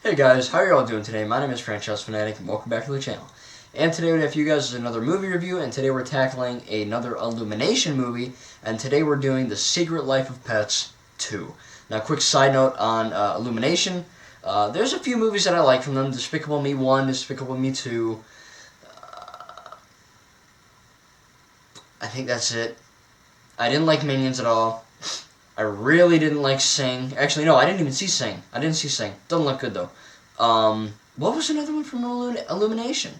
Hey guys, how are y'all doing today? My name is Franchise Fanatic and welcome back to the channel. And today we have for you guys another movie review, and today we're tackling another Illumination movie, and today we're doing The Secret Life of Pets 2. Now, quick side note on Illumination. There's a few movies that I like from them. Despicable Me 1, Despicable Me 2. I think that's it. I didn't like Minions at all. I really didn't like Sing. Actually, no, I didn't even see Sing. I didn't see Sing. Doesn't look good, though. What was another one from Illumination?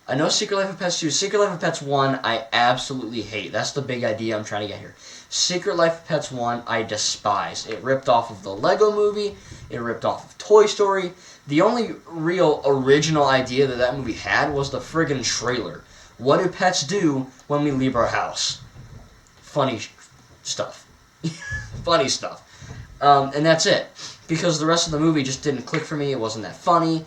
I know Secret Life of Pets 2. Secret Life of Pets 1, I absolutely hate. That's the big idea I'm trying to get here. Secret Life of Pets 1, I despise. It ripped off of the Lego movie. It ripped off of Toy Story. The only real original idea that that movie had was the friggin' trailer. What do pets do when we leave our house? Funny stuff. Funny stuff. And that's it. Because the rest of the movie just didn't click for me. It wasn't that funny.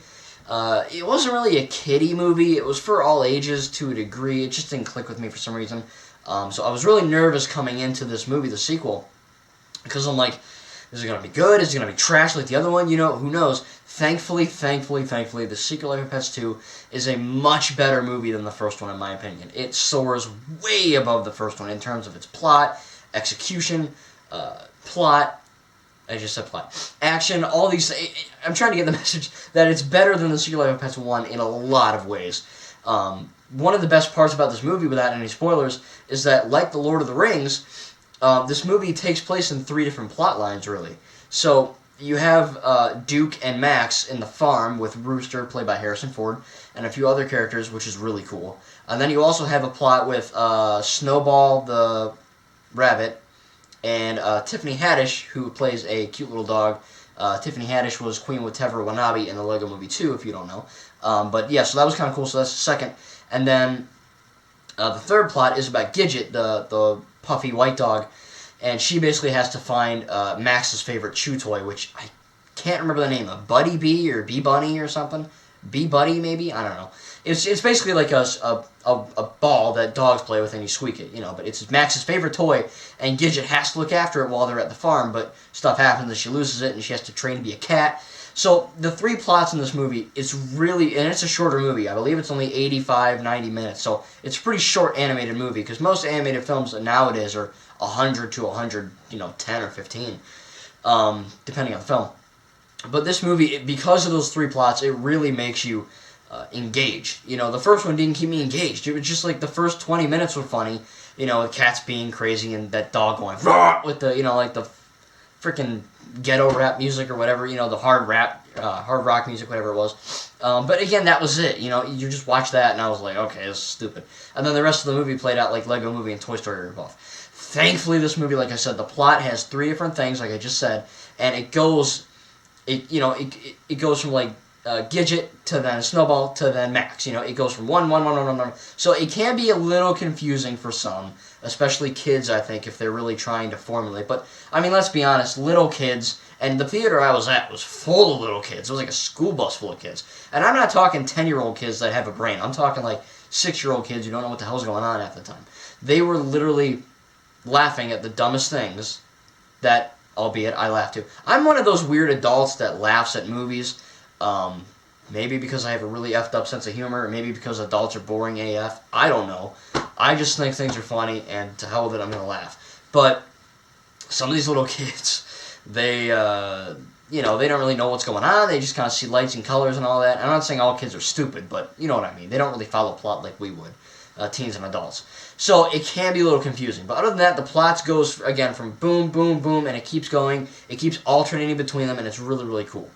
It wasn't really a kiddie movie. It was for all ages to a degree. It just didn't click with me for some reason. So I was really nervous coming into this movie, the sequel. Because I'm like, is it going to be good? Is it going to be trash like the other one? You know, who knows? Thankfully, The Secret Life of Pets 2 is a much better movie than the first one, in my opinion. It soars way above the first one in terms of its plot, execution, I just said plot. Action, all these... I'm trying to get the message that it's better than The Secret Life of Pets 1 in a lot of ways. One of the best parts about this movie, without any spoilers, is that, like The Lord of the Rings, this movie takes place in 3 different plot lines, really. So, you have Duke and Max in the farm with Rooster, played by Harrison Ford, and a few other characters, which is really cool. And then you also have a plot with Snowball the rabbit, and Tiffany Haddish, who plays a cute little dog. Tiffany Haddish was Queen Whatever Wanabe in the Lego Movie 2, if you don't know. But yeah, so that was kind of cool, so that's the second. And then the third plot is about Gidget, the puffy white dog, and she basically has to find Max's favorite chew toy, which I can't remember the name of. Buddy Bee or Bee Bunny or something? Bee Buddy, maybe? I don't know. It's basically like a ball that dogs play with and you squeak it, you know, but it's Max's favorite toy, and Gidget has to look after it while they're at the farm, but stuff happens and she loses it and she has to train to be a cat. So the 3 plots in this movie, it's really, and it's a shorter movie. I believe it's only 85, 90 minutes, so it's a pretty short animated movie, because most animated films nowadays are 100 to 110 or 15, depending on the film. But this movie, because of those 3 plots, it really makes you engaged. You know, the first one didn't keep me engaged. It was just like the first 20 minutes were funny, you know, with cats being crazy and that dog going with the, you know, like the freaking ghetto rap music or whatever, you know, the hard rock music, whatever it was. But again, that was it. You know, you just watch that and I was like, okay, this is stupid. And then the rest of the movie played out like Lego Movie and Toy Story ripoff. Thankfully, this movie, like I said, the plot has 3 different things, like I just said, and it goes from like Gidget to then Snowball to then Max. You know, it goes from one. So it can be a little confusing for some, especially kids, I think, if they're really trying to formulate. But, I mean, let's be honest, little kids, and the theater I was at was full of little kids. It was like a school bus full of kids. And I'm not talking 10-year-old kids that have a brain. I'm talking like 6-year-old kids who don't know what the hell's going on half the time. They were literally laughing at the dumbest things that, albeit I laugh too. I'm one of those weird adults that laughs at movies. Maybe because I have a really effed up sense of humor, or maybe because adults are boring AF. I don't know. I just think things are funny, and to hell with it, I'm going to laugh. But some of these little kids, they, you know, they don't really know what's going on. They just kind of see lights and colors and all that. I'm not saying all kids are stupid, but you know what I mean. They don't really follow plot like we would, teens and adults. So it can be a little confusing. But other than that, the plot goes, again, from boom, boom, boom, and it keeps going. It keeps alternating between them, and it's really, really cool.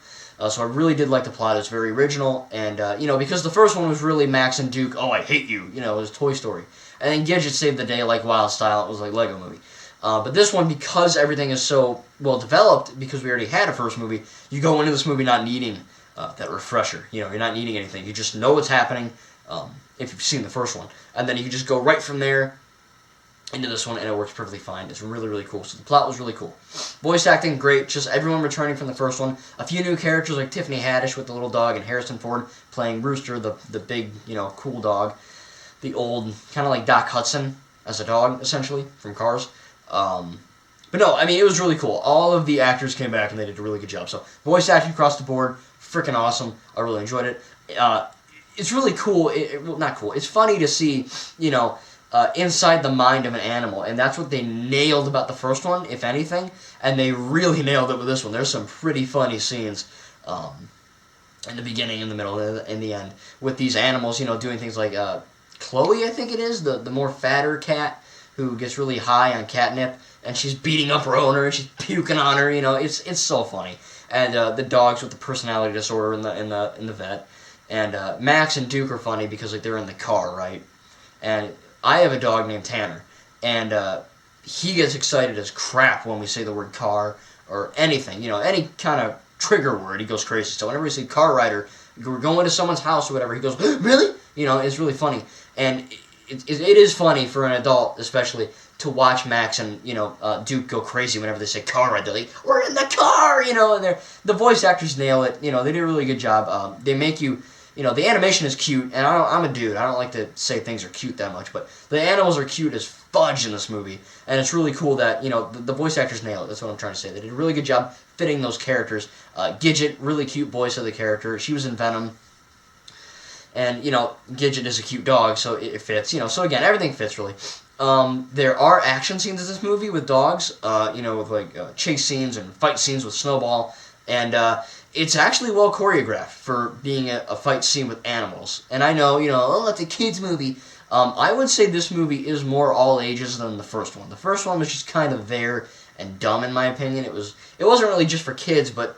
So I really did like the plot. It's very original, and, you know, because the first one was really Max and Duke, oh, I hate you, you know, it was Toy Story. And then Gidget saved the day like Wild Style, it was like Lego Movie. But this one, because everything is so well developed, because we already had a first movie, you go into this movie not needing that refresher. You know, you're not needing anything. You just know what's happening if you've seen the first one. And then you can just go right from there into this one, and it works perfectly fine. It's really, really cool. So the plot was really cool. Voice acting, great. Just everyone returning from the first one. A few new characters like Tiffany Haddish with the little dog, and Harrison Ford playing Rooster, the big, you know, cool dog. The old, kind of like Doc Hudson as a dog, essentially, from Cars. But But no, I mean, it was really cool. All of the actors came back and they did a really good job. So voice acting across the board, freaking awesome. I really enjoyed it. It's really cool. Well, not cool. It's funny to see, inside the mind of an animal, and that's what they nailed about the first one, if anything, and they really nailed it with this one. There's some pretty funny scenes in the beginning, in the middle, and in the end, with these animals, doing things like Chloe, I think it is, the more fatter cat who gets really high on catnip, and she's beating up her owner, and she's puking on her. It's so funny. And the dogs with the personality disorder in the vet, and Max and Duke are funny because they're in the car, right? And I have a dog named Tanner, and he gets excited as crap when we say the word car or anything, any kind of trigger word, he goes crazy. So whenever we say car ride or we're going to someone's house or whatever, he goes, really? It's really funny. And it is funny for an adult, especially, to watch Max and, Duke go crazy whenever they say car ride. They're like, we're in the car, and the voice actors nail it. They did a really good job. They make you... the animation is cute, and I'm a dude. I don't like to say things are cute that much, but the animals are cute as fudge in this movie, and it's really cool that, the voice actors nail it. That's what I'm trying to say. They did a really good job fitting those characters. Gidget, really cute voice of the character. She was in Venom, and, Gidget is a cute dog, so it fits. So again, everything fits, really. There are action scenes in this movie with dogs, with, chase scenes and fight scenes with Snowball, and, it's actually well choreographed for being a fight scene with animals. And I know, it's a kid's movie. I would say this movie is more all ages than the first one. The first one was just kind of there and dumb, in my opinion. It wasn't really just for kids, but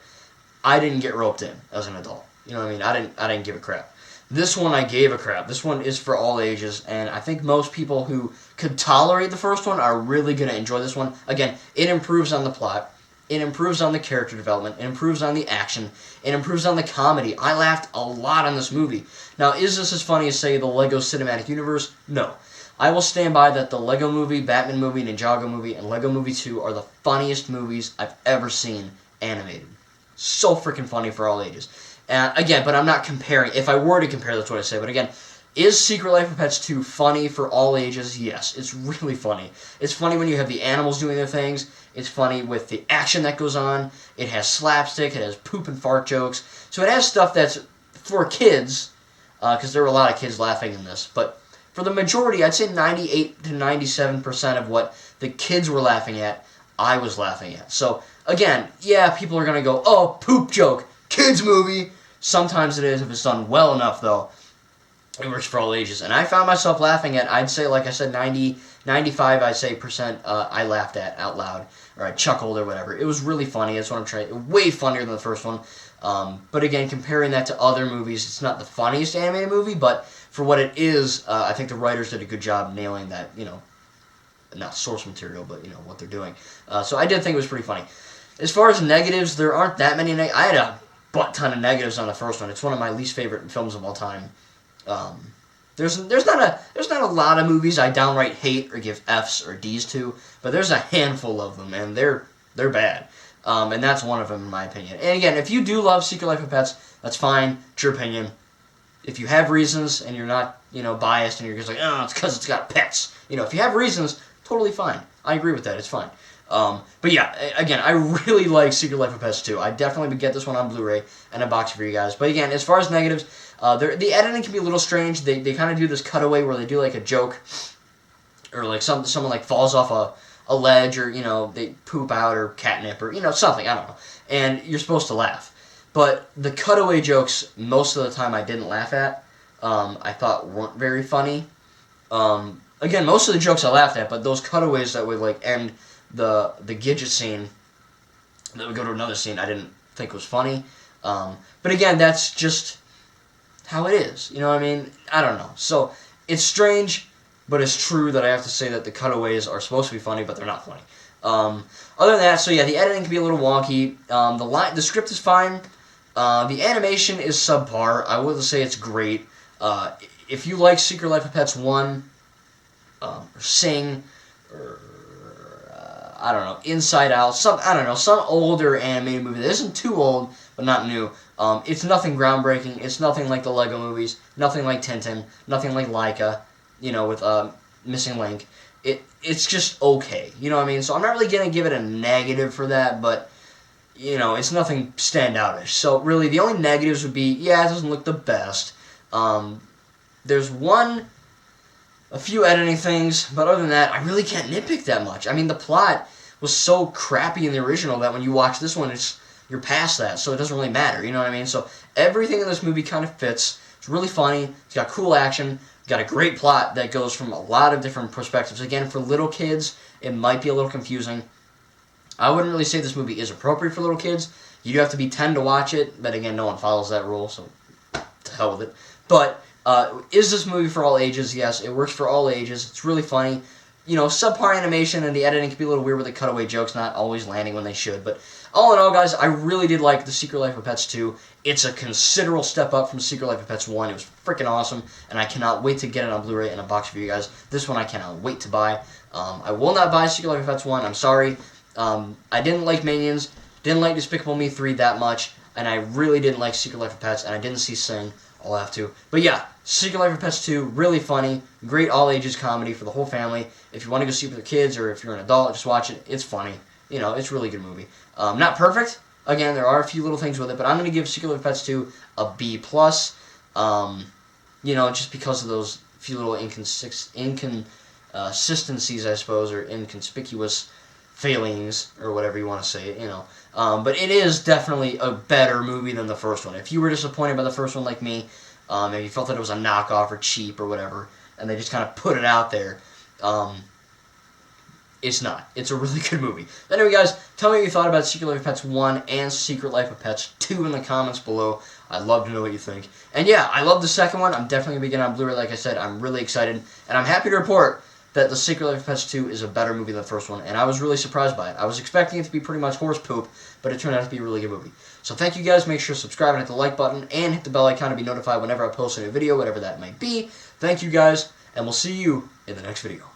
I didn't get roped in as an adult. You know what I mean? I didn't give a crap. This one I gave a crap. This one is for all ages, and I think most people who could tolerate the first one are really going to enjoy this one. Again, it improves on the plot. It improves on the character development. It improves on the action. It improves on the comedy. I laughed a lot on this movie. Now, is this as funny as, say, the Lego Cinematic Universe? No. I will stand by that the Lego Movie, Batman Movie, Ninjago Movie, and Lego Movie 2 are the funniest movies I've ever seen animated. So freaking funny for all ages. Again, but I'm not comparing. If I were to compare, that's what I say. But again, is Secret Life of Pets 2 funny for all ages? Yes, it's really funny. It's funny when you have the animals doing their things. It's funny with the action that goes on. It has slapstick. It has poop and fart jokes. So it has stuff that's for kids, because there were a lot of kids laughing in this. But for the majority, I'd say 98 to 97% of what the kids were laughing at, I was laughing at. So, again, yeah, people are going to go, oh, poop joke, kids movie. Sometimes it is, if it's done well enough, though. It works for all ages. And I found myself laughing at, I'd say, like I said, 95, I'd say, percent I laughed at out loud. Or I chuckled or whatever. It was really funny. That's what I'm trying. Way funnier than the first one. But again, comparing that to other movies, it's not the funniest animated movie, but for what it is, I think the writers did a good job nailing that, not source material, but, what they're doing. So I did think it was pretty funny. As far as negatives, there aren't that many I had a butt ton of negatives on the first one. It's one of my least favorite films of all time. There's not a lot of movies I downright hate or give F's or D's to, but there's a handful of them, and they're bad. And that's one of them, in my opinion. And again, if you do love Secret Life of Pets, that's fine. It's your opinion. If you have reasons and you're not, biased and you're just like, oh, it's because it's got pets. If you have reasons, totally fine. I agree with that. It's fine. But yeah, again, I really like Secret Life of Pets 2. I definitely would get this one on Blu-ray and unbox it for you guys. But again, as far as negatives, the editing can be a little strange. They kind of do this cutaway where they do like a joke, or like someone like falls off a ledge, or they poop out, or catnip, or something, I don't know. And you're supposed to laugh. But the cutaway jokes, most of the time I didn't laugh at. I thought weren't very funny. Again, most of the jokes I laughed at, but those cutaways that would like end the Gidget scene, that would go to another scene, I didn't think was funny. But again, that's just how it is. You know what I mean? I don't know. So it's strange, but it's true that I have to say that the cutaways are supposed to be funny, but they're not funny. Other than that, so yeah, the editing can be a little wonky. The script is fine. The animation is subpar. I wouldn't say it's great. If you like Secret Life of Pets 1, or Sing, or I don't know, Inside Out, some older animated movie that isn't too old, but not new. It's nothing groundbreaking. It's nothing like the Lego movies. Nothing like Tintin. Nothing like Laika, with Missing Link. it's just okay. You know what I mean? So I'm not really going to give it a negative for that, but, you know, it's nothing standoutish. So really, the only negatives would be, yeah, it doesn't look the best. There's a few editing things, but other than that, I really can't nitpick that much. I mean, the plot was so crappy in the original that when you watch this one, you're past that, so it doesn't really matter. You know what I mean? So everything in this movie kind of fits. It's really funny. It's got cool action. It's got a great plot that goes from a lot of different perspectives. Again, for little kids, it might be a little confusing. I wouldn't really say this movie is appropriate for little kids. You do have to be 10 to watch it, but again, no one follows that rule, so to hell with it. But is this movie for all ages? Yes, it works for all ages. It's really funny. You know, subpar animation and the editing can be a little weird with the cutaway jokes not always landing when they should. But all in all, guys, I really did like The Secret Life of Pets 2. It's a considerable step up from Secret Life of Pets 1. It was freaking awesome, and I cannot wait to get it on Blu-ray in a box for you guys. This one I cannot wait to buy. I will not buy Secret Life of Pets 1. I'm sorry. I didn't like Minions, didn't like Despicable Me 3 that much, and I really didn't like Secret Life of Pets, and I didn't see Sing. I'll have to. But yeah, Secret Life of Pets 2, really funny, great all-ages comedy for the whole family. If you want to go see it with your kids, or if you're an adult, just watch it. It's funny. You know, it's a really good movie. Not perfect. Again, there are a few little things with it, but I'm going to give Secret Life of Pets 2 a B+. You know, just because of those few little inconsistencies, I suppose, or inconspicuous failings, or whatever you want to say, you know. But it is definitely a better movie than the first one. If you were disappointed by the first one like me, and you felt that it was a knockoff or cheap or whatever, and they just kind of put it out there, it's not. It's a really good movie. Anyway, guys, tell me what you thought about Secret Life of Pets 1 and Secret Life of Pets 2 in the comments below. I'd love to know what you think. And yeah, I love the second one. I'm definitely going to be getting on Blu-ray, like I said. I'm really excited. And I'm happy to report that The Secret Life of Pets 2 is a better movie than the first one, and I was really surprised by it. I was expecting it to be pretty much horse poop, but it turned out to be a really good movie. So thank you guys. Make sure to subscribe and hit the like button, and hit the bell icon to be notified whenever I post a new video, whatever that might be. Thank you guys, and we'll see you in the next video.